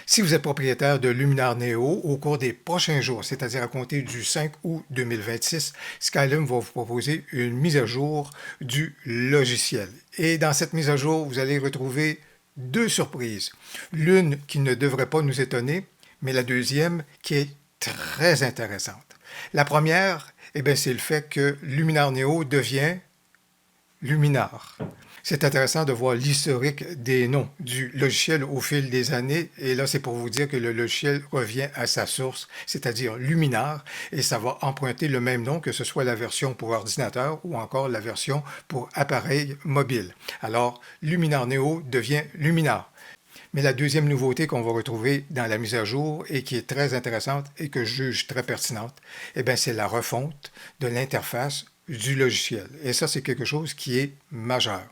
Si vous êtes propriétaire de Luminar Neo, au cours des prochains jours, c'est-à-dire à compter du 5 août 2026, Skylum va vous proposer une mise à jour du logiciel. Et dans cette mise à jour, vous allez retrouver deux surprises. L'une qui ne devrait pas nous étonner, mais la deuxième qui est très intéressante. La première, c'est le fait que Luminar Neo devient Luminar. C'est intéressant de voir l'historique des noms du logiciel au fil des années. Et là, c'est pour vous dire que le logiciel revient à sa source, c'est-à-dire Luminar, et ça va emprunter le même nom, que ce soit la version pour ordinateur ou encore la version pour appareil mobile. Alors, Luminar Neo devient Luminar. Mais la deuxième nouveauté qu'on va retrouver dans la mise à jour et qui est très intéressante et que je juge très pertinente, c'est la refonte de l'interface du logiciel. Et ça, c'est quelque chose qui est majeur.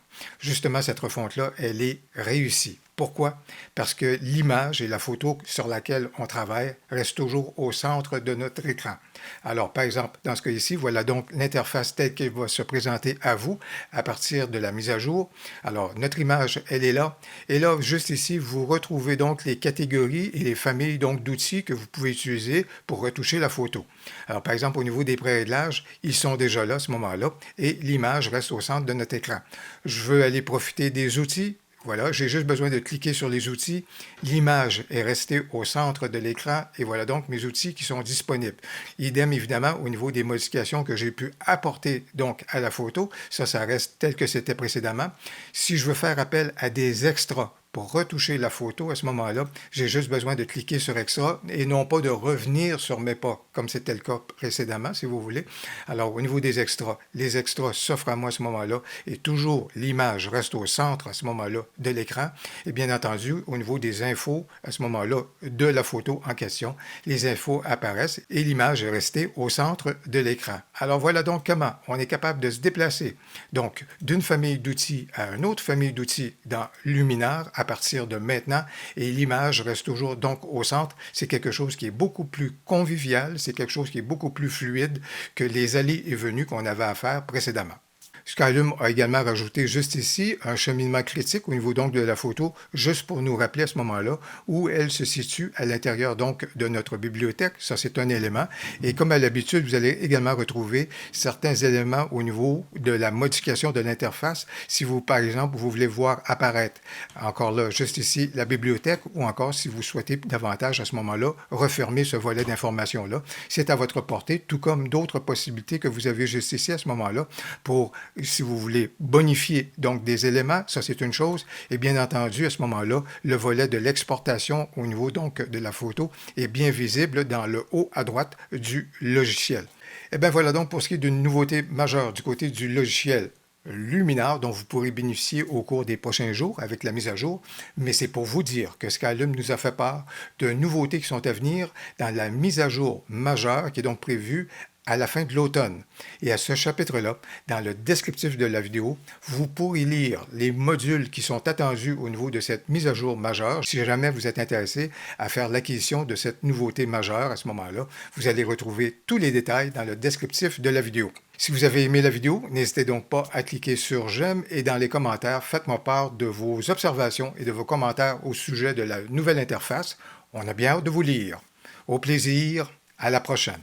Justement, cette refonte-là, elle est réussie. Pourquoi? Parce que l'image et la photo sur laquelle on travaille restent toujours au centre de notre écran. Alors, par exemple, dans ce cas ici, voilà donc l'interface telle qu'elle va se présenter à vous à partir de la mise à jour. Alors, notre image, elle est là. Et là, juste ici, vous retrouvez donc les catégories et les familles donc d'outils que vous pouvez utiliser pour retoucher la photo. Alors, par exemple, au niveau des pré-réglages, ils sont déjà là à ce moment-là et l'image reste au centre de notre écran. Je veux aller profiter des outils. Voilà, j'ai juste besoin de cliquer sur les outils. L'image est restée au centre de l'écran et voilà donc mes outils qui sont disponibles. Idem évidemment au niveau des modifications que j'ai pu apporter donc à la photo. Ça reste tel que c'était précédemment. Si je veux faire appel à des extras pour retoucher la photo, à ce moment-là, j'ai juste besoin de cliquer sur Extra et non pas de revenir sur mes pas, comme c'était le cas précédemment, si vous voulez. Alors, au niveau des extras, les extras s'offrent à moi à ce moment-là et toujours l'image reste au centre à ce moment-là de l'écran. Et bien entendu, au niveau des infos, à ce moment-là, de la photo en question, les infos apparaissent et l'image est restée au centre de l'écran. Alors, voilà donc comment on est capable de se déplacer donc d'une famille d'outils à une autre famille d'outils dans Luminar à partir de maintenant et l'image reste toujours donc au centre. C'est quelque chose qui est beaucoup plus convivial, c'est quelque chose qui est beaucoup plus fluide que les allées et venues qu'on avait à faire précédemment. Skylum a également rajouté juste ici un cheminement critique au niveau donc de la photo, juste pour nous rappeler à ce moment-là où elle se situe à l'intérieur donc de notre bibliothèque. Ça, c'est un élément. Et comme à l'habitude, vous allez également retrouver certains éléments au niveau de la modification de l'interface. Si vous, par exemple, vous voulez voir apparaître encore là, juste ici, la bibliothèque ou encore si vous souhaitez davantage à ce moment-là refermer ce volet d'information-là, c'est à votre portée, tout comme d'autres possibilités que vous avez juste ici à ce moment-là pour si vous voulez bonifier donc des éléments, ça c'est une chose, et bien entendu à ce moment-là, le volet de l'exportation au niveau donc de la photo est bien visible dans le haut à droite du logiciel. Et bien voilà donc pour ce qui est d'une nouveauté majeure du côté du logiciel Luminar dont vous pourrez bénéficier au cours des prochains jours avec la mise à jour, mais c'est pour vous dire que Skylum nous a fait part de nouveautés qui sont à venir dans la mise à jour majeure qui est donc prévue à la fin de l'automne. Et à ce chapitre-là, dans le descriptif de la vidéo, vous pourrez lire les modules qui sont attendus au niveau de cette mise à jour majeure. Si jamais vous êtes intéressé à faire l'acquisition de cette nouveauté majeure à ce moment-là, vous allez retrouver tous les détails dans le descriptif de la vidéo. Si vous avez aimé la vidéo, n'hésitez donc pas à cliquer sur j'aime et dans les commentaires, faites-moi part de vos observations et de vos commentaires au sujet de la nouvelle interface. On a bien hâte de vous lire. Au plaisir, à la prochaine.